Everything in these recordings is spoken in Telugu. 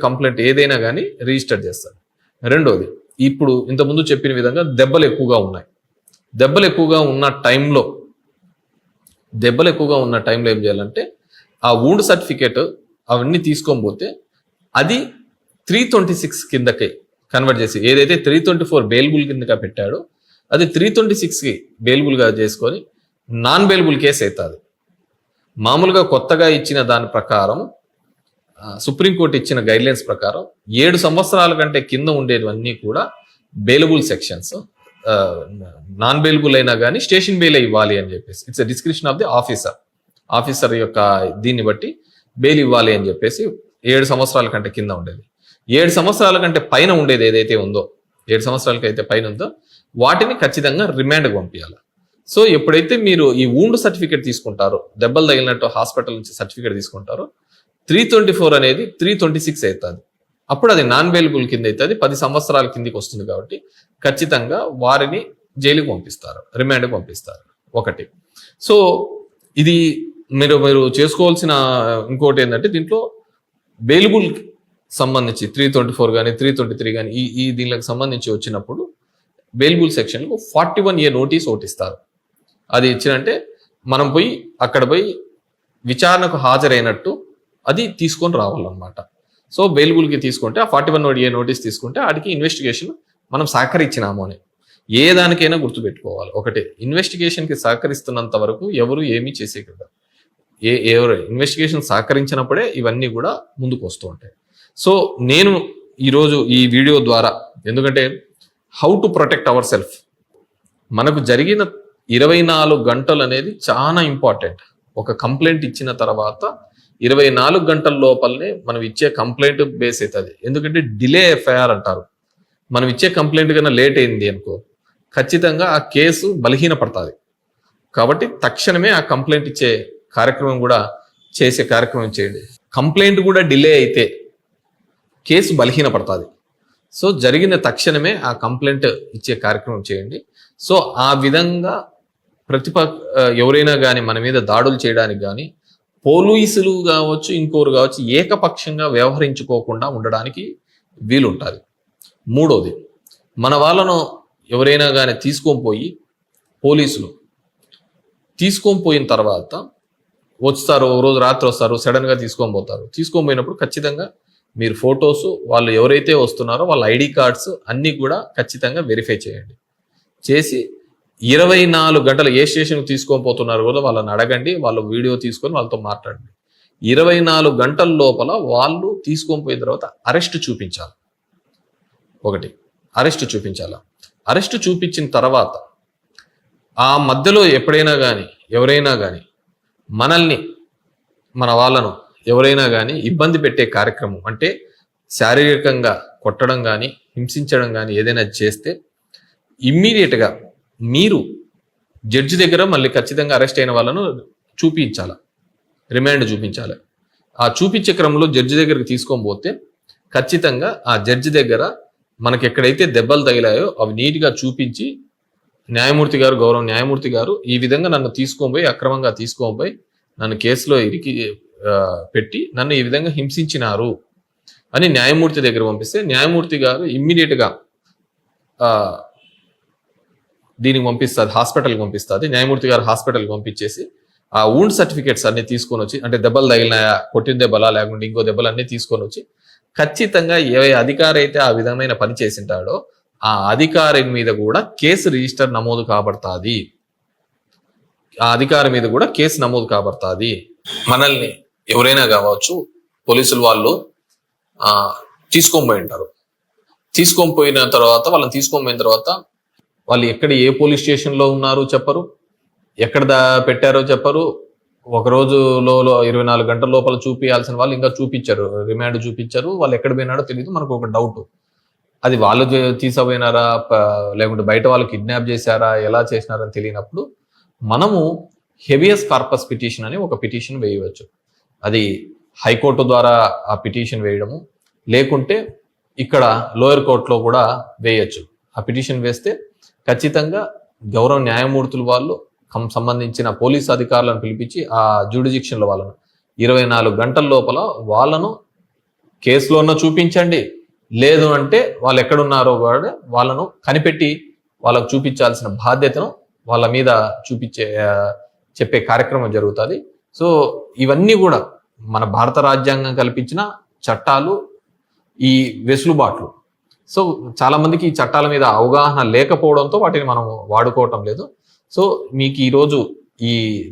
కంప్లైంట్ ఏదైనా కానీ రిజిస్టర్ చేస్తారు. రెండోది, ఇప్పుడు ఇంతకుముందు చెప్పిన విధంగా దెబ్బలు ఎక్కువగా ఉన్నాయి. దెబ్బలు ఎక్కువగా ఉన్న టైంలో ఏం చేయాలంటే ఆ వూండ్ సర్టిఫికేట్ అవన్నీ తీసుకొని పోతే అది 326 కిందకి కన్వర్ట్ చేసి, ఏదైతే 324 బెయిలబుల్ కిందగా పెట్టాడో అది 326కి బెయిలబుల్గా చేసుకొని నాన్ బెయిలబుల్ కేసు అవుతుంది. మామూలుగా కొత్తగా ఇచ్చిన దాని ప్రకారం సుప్రీంకోర్టు ఇచ్చిన గైడ్లైన్స్ ప్రకారం 7 సంవత్సరాల కంటే కింద ఉండేవన్నీ కూడా బెయిలబుల్ సెక్షన్స్, నాన్ బెయిలబుల్ అయినా కానీ స్టేషన్ బెయిల్ ఇవ్వాలి అని చెప్పేసి it's description of the officer యొక్క దీన్ని బట్టి బెయిల్ ఇవ్వాలి అని చెప్పేసి 7 సంవత్సరాల కంటే కింద ఉండేది. 7 సంవత్సరాల కంటే పైన ఉండేది ఏదైతే ఉందో, 7 సంవత్సరాలకి అయితే పైన ఉందో వాటిని ఖచ్చితంగా రిమాండ్కి పంపించాలి. సో ఎప్పుడైతే మీరు ఈ వూండ్ సర్టిఫికేట్ తీసుకుంటారో, దెబ్బలు తగిలినట్టు హాస్పిటల్ నుంచి సర్టిఫికేట్ తీసుకుంటారో 324 అనేది 326 అవుతుంది. అప్పుడు అది నాన్ బెయిలబుల్ కింద అవుతుంది, 10 సంవత్సరాల కిందికి వస్తుంది. కాబట్టి ఖచ్చితంగా వారిని జైలుకి పంపిస్తారు, రిమాండ్కి పంపిస్తారు. ఒకటి. సో ఇది మీరు చేసుకోవాల్సిన ఇంకోటి ఏంటంటే, దీంట్లో బెయిలబుల్ సంబంధించి 324 కానీ 323 కానీ ఈ దీనికి సంబంధించి వచ్చినప్పుడు బెయిలబుల్ సెక్షన్కు 41A నోటీస్ ఒకటి ఇస్తారు. అది ఇచ్చినంటే మనం అక్కడ పోయి విచారణకు హాజరైనట్టు అది తీసుకొని రావాలన్నమాట. సో బెయిలబుల్కి తీసుకుంటే ఆ 41A నోటీస్ తీసుకుంటే వాటికి ఇన్వెస్టిగేషన్ మనం సహకరించినాము అని ఏ దానికైనా గుర్తుపెట్టుకోవాలి. ఒకటి, ఇన్వెస్టిగేషన్కి సహకరిస్తున్నంత వరకు ఎవరు ఏమీ చేసేయకూడదు. ఎవరు ఇన్వెస్టిగేషన్ సహకరించినప్పుడే ఇవన్నీ కూడా ముందుకు వస్తూ ఉంటాయి. సో నేను ఈరోజు ఈ వీడియో ద్వారా, ఎందుకంటే how to protect our self, మనకు జరిగిన 24 గంటలు అనేది చాలా ఇంపార్టెంట్. ఒక కంప్లైంట్ ఇచ్చిన తర్వాత 24 గంటల లోపలనే మనం ఇచ్చే కంప్లైంట్ బేస్ అవుతుంది. ఎందుకంటే డిలే ఎఫ్ఐఆర్ అంటారు. మనం ఇచ్చే కంప్లైంట్ కన్నా లేట్ అయింది అనుకో, ఖచ్చితంగా ఆ కేసు బలహీనపడుతుంది. కాబట్టి తక్షణమే ఆ కంప్లైంట్ ఇచ్చే కార్యక్రమం కూడా చేసే కార్యక్రమం చేయండి. కంప్లైంట్ కూడా డిలే అయితే కేసు బలహీనపడుతుంది. సో జరిగిన తక్షణమే ఆ కంప్లైంట్ ఇచ్చే కార్యక్రమం చేయండి. సో ఆ విధంగా ఎవరైనా కానీ మన మీద దాడులు చేయడానికి కానీ, పోలీసులు కావచ్చు ఇంకోరు కావచ్చు, ఏకపక్షంగా వ్యవహరించుకోకుండా ఉండడానికి వీలుంటుంది. మూడోది, మన వాళ్ళను ఎవరైనా కానీ పోలీసులు తీసుకొని పోయిన తర్వాత వస్తారు, ఓ రోజు రాత్రి వస్తారు, సడన్గా తీసుకొని పోతారు. తీసుకొని పోయినప్పుడు ఖచ్చితంగా మీరు ఫొటోస్, వాళ్ళు ఎవరైతే వస్తున్నారో వాళ్ళ ఐడి కార్డ్స్ అన్నీ కూడా ఖచ్చితంగా వెరిఫై చేయండి. చేసి 24 గంటలు ఏ స్టేషన్కి తీసుకొని పోతున్నారు కూడా వాళ్ళని అడగండి, వాళ్ళ వీడియో తీసుకొని వాళ్ళతో మాట్లాడండి. 24 గంటల లోపల వాళ్ళు తీసుకొని పోయిన తర్వాత అరెస్ట్ చూపించాలి. ఒకటి, అరెస్ట్ చూపించిన తర్వాత ఆ మధ్యలో ఎప్పుడైనా కానీ ఎవరైనా కానీ మన వాళ్ళను ఎవరైనా కానీ ఇబ్బంది పెట్టే కార్యక్రమం, అంటే శారీరకంగా కొట్టడం కానీ హింసించడం కానీ ఏదైనా చేస్తే ఇమ్మీడియట్గా మీరు జడ్జి దగ్గర మళ్ళీ ఖచ్చితంగా అరెస్ట్ అయిన వాళ్ళను చూపించాలి, రిమాండ్ చూపించాలి. ఆ చూపించే క్రమంలో జడ్జి దగ్గరికి తీసుకొని పోతే ఖచ్చితంగా ఆ జడ్జి దగ్గర మనకి ఎక్కడైతే దెబ్బలు తగిలాయో అవి నీట్గా చూపించి, గౌరవ న్యాయమూర్తి గారు ఈ విధంగా నన్ను అక్రమంగా తీసుకొని పోయి నన్ను కేసులో పెట్టి నన్ను ఈ విధంగా హింసించినారు అని న్యాయమూర్తి దగ్గర పంపిస్తే న్యాయమూర్తి గారు ఇమ్మీడియట్గా దీనికి పంపిస్తుంది, హాస్పిటల్కి పంపిస్తుంది. న్యాయమూర్తి గారు హాస్పిటల్కి పంపించేసి ఆ వూండ్ సర్టిఫికేట్స్ అన్ని తీసుకొని వచ్చి, అంటే దెబ్బలు తగిలినాయా, కొట్టిన దెబ్బలా లేకుండా ఇంకో దెబ్బలు అన్ని తీసుకొని వచ్చి ఖచ్చితంగా ఏ అధికారి అయితే ఆ విధమైన పని చేసింటాడో ఆ అధికారి మీద కూడా కేసు రిజిస్టర్ నమోదు కాబడుతుంది. మనల్ని ఎవరైనా కావచ్చు, పోలీసులు వాళ్ళు తీసుకొని పోయిన తర్వాత వాళ్ళు ఎక్కడ ఏ పోలీస్ స్టేషన్లో ఉన్నారో చెప్పరు, ఎక్కడ పెట్టారో చెప్పరు. ఒక రోజులో 24 గంటల లోపల చూపించాల్సిన వాళ్ళు ఇంకా చూపించారు, రిమాండ్ చూపించారు. వాళ్ళు ఎక్కడ పోయినాడో తెలియదు. మనకు ఒక డౌట్, అది వాళ్ళు తీసుకుపోయినారా లేకుంటే బయట వాళ్ళు కిడ్నాప్ చేశారా, ఎలా చేసినారని తెలియనప్పుడు మనము హెబియస్ కార్పస్ పిటిషన్ అని ఒక పిటిషన్ వేయవచ్చు. అది హైకోర్టు ద్వారా ఆ పిటిషన్ వేయడము, లేకుంటే ఇక్కడ లోయర్ కోర్టులో కూడా వేయచ్చు. ఆ పిటిషన్ వేస్తే ఖచ్చితంగా గౌరవ న్యాయమూర్తులు వాళ్ళు సంబంధించిన పోలీస్ అధికారులను పిలిపించి ఆ జ్యూడిజిక్షన్లో వాళ్ళను 24 గంటల లోపల వాళ్ళను కేసులో చూపించండి, లేదు అంటే వాళ్ళు ఎక్కడున్నారో కూడా వాళ్ళను కనిపెట్టి వాళ్ళకు చూపించాల్సిన బాధ్యతను వాళ్ళ మీద చెప్పే కార్యక్రమం జరుగుతుంది. సో ఇవన్నీ కూడా మన భారత రాజ్యాంగం కల్పించిన చట్టాలు, ఈ వెసులుబాట్లు. సో చాలా మందికి ఈ చట్టాల మీద అవగాహన లేకపోవడంతో వాటిని మనం వాడుకోవటం లేదు. సో మీకు ఈరోజు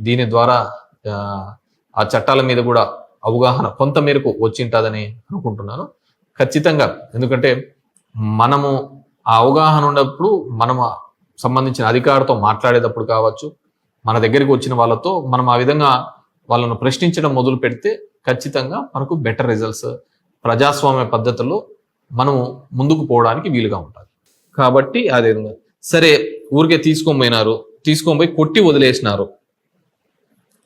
దీని ద్వారా ఆ చట్టాల మీద కూడా అవగాహన కొంత మేరకు వచ్చింటుందని అనుకుంటున్నాను. ఖచ్చితంగా, ఎందుకంటే మనము ఆ అవగాహన ఉన్నప్పుడు మనము సంబంధించిన అధికారితో మాట్లాడేటప్పుడు కావచ్చు, మన దగ్గరికి వచ్చిన వాళ్ళతో మనం ఆ విధంగా వాళ్ళను ప్రశ్నించడం మొదలు పెడితే ఖచ్చితంగా మనకు బెటర్ రిజల్ట్స్, ప్రజాస్వామ్య పద్ధతుల్లో మనము ముందుకు పోవడానికి వీలుగా ఉంటుంది. కాబట్టి అదే సరే, ఊరికే తీసుకొని పోయి కొట్టి వదిలేసినారు,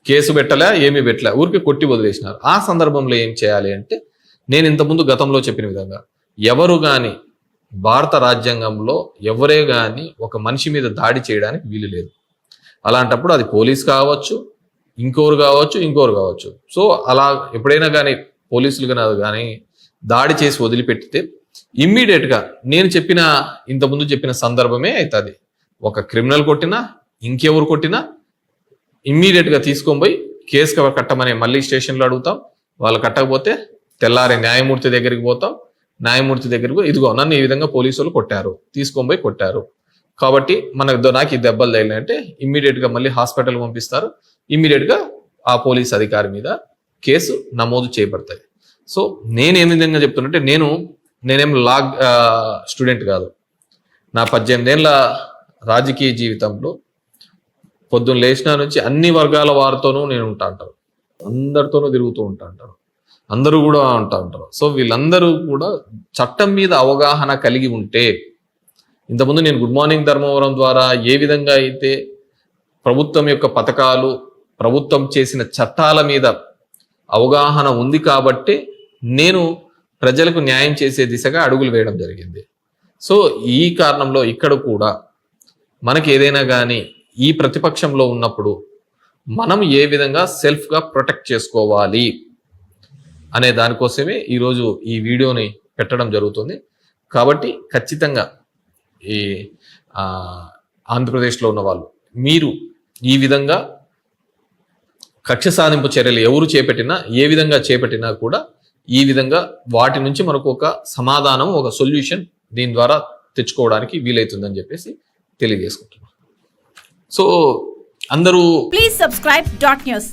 కేసు పెట్టలే, ఏమీ పెట్టలే, ఊరికే కొట్టి వదిలేసినారు. ఆ సందర్భంలో ఏం చేయాలి అంటే, నేను ఇంతకుముందు గతంలో చెప్పిన విధంగా ఎవరు కానీ భారత రాజ్యాంగంలో ఎవరే కానీ ఒక మనిషి మీద దాడి చేయడానికి వీలు లేదు. అలాంటప్పుడు అది పోలీస్ కావచ్చు, ఇంకోరు కావచ్చు. సో అలా ఎప్పుడైనా కానీ పోలీసులు కానీ దాడి చేసి వదిలిపెట్టితే ఇమ్మీడియట్గా నేను ఇంతకుముందు చెప్పిన సందర్భమే అవుతుంది. ఒక క్రిమినల్ కొట్టినా, ఇంకెవరు కొట్టినా ఇమ్మీడియట్గా తీసుకొని పోయి కేసు కట్టమని మళ్ళీ స్టేషన్లో అడుగుతాం. వాళ్ళు కట్టకపోతే తెల్లారి న్యాయమూర్తి దగ్గరికి పోతాం. న్యాయమూర్తి దగ్గరకు ఇదిగో నన్ను ఈ విధంగా పోలీసులు కొట్టారు, తీసుకొని పోయి కొట్టారు, కాబట్టి నాకు ఈ దెబ్బలు తగిలినాయంటే ఇమ్మీడియట్గా మళ్ళీ హాస్పిటల్ పంపిస్తారు. ఇమ్మీడియట్గా ఆ పోలీస్ అధికారి మీద కేసు నమోదు చేయబడతాయి. సో నేను ఏ విధంగా చెప్తున్నట్టే, నేనేం లా స్టూడెంట్ కాదు. నా 18 ఏళ్ళ రాజకీయ జీవితంలో పొద్దున్న లేచిన నుంచి అన్ని వర్గాల వారితోనూ నేను ఉంటాను, అందరితోనూ తిరుగుతూ ఉంటాను, అందరూ కూడా ఉంటారు. సో వీళ్ళందరూ కూడా చట్టం మీద అవగాహన కలిగి ఉంటే, ఇంతకుముందు నేను గుడ్ మార్నింగ్ ధర్మవరం ద్వారా ఏ విధంగా అయితే ప్రభుత్వం యొక్క పథకాలు, ప్రభుత్వం చేసిన చట్టాల మీద అవగాహన ఉంది కాబట్టి నేను ప్రజలకు న్యాయం చేసే దిశగా అడుగులు వేయడం జరిగింది. సో ఈ కారణంలో ఇక్కడ కూడా మనకి ఏదైనా కానీ ఈ ప్రతిపక్షంలో ఉన్నప్పుడు మనం ఏ విధంగా సెల్ఫ్గా ప్రొటెక్ట్ చేసుకోవాలి అనే దానికోసమే ఈరోజు ఈ వీడియోని పెట్టడం జరుగుతుంది. కాబట్టి ఖచ్చితంగా ఈ ఆంధ్రప్రదేశ్లో ఉన్న వాళ్ళు, మీరు ఈ విధంగా కక్ష సాధింపు చర్యలు ఎవరు చేపట్టినా, ఏ విధంగా చేపట్టినా కూడా ఈ విధంగా వాటి నుంచి మనకు ఒక సమాధానం, ఒక సొల్యూషన్ దీని ద్వారా తెచ్చుకోవడానికి వీలైతుందని చెప్పేసి తెలియజేసుకుంటున్నాం. సో అందరూ ప్లీజ్ సబ్స్క్రైబ్ .news